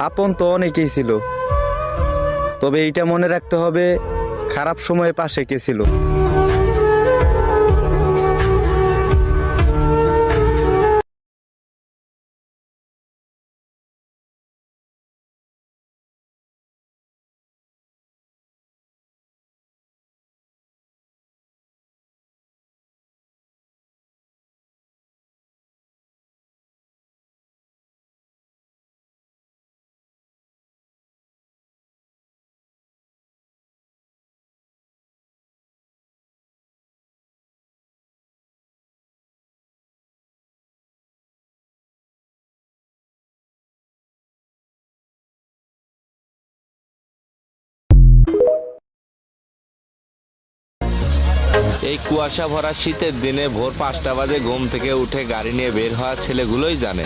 আপন তো অনেকেই ছিল, তবে এইটা মনে রাখতে হবে খারাপ সময়ে পাশে কে ছিল। এই কুয়াশা ভরা শীতের দিনে ভোর 5টা বাজে ঘুম থেকে উঠে গাড়ি নিয়ে বের হওয়া ছেলেগুলোই জানে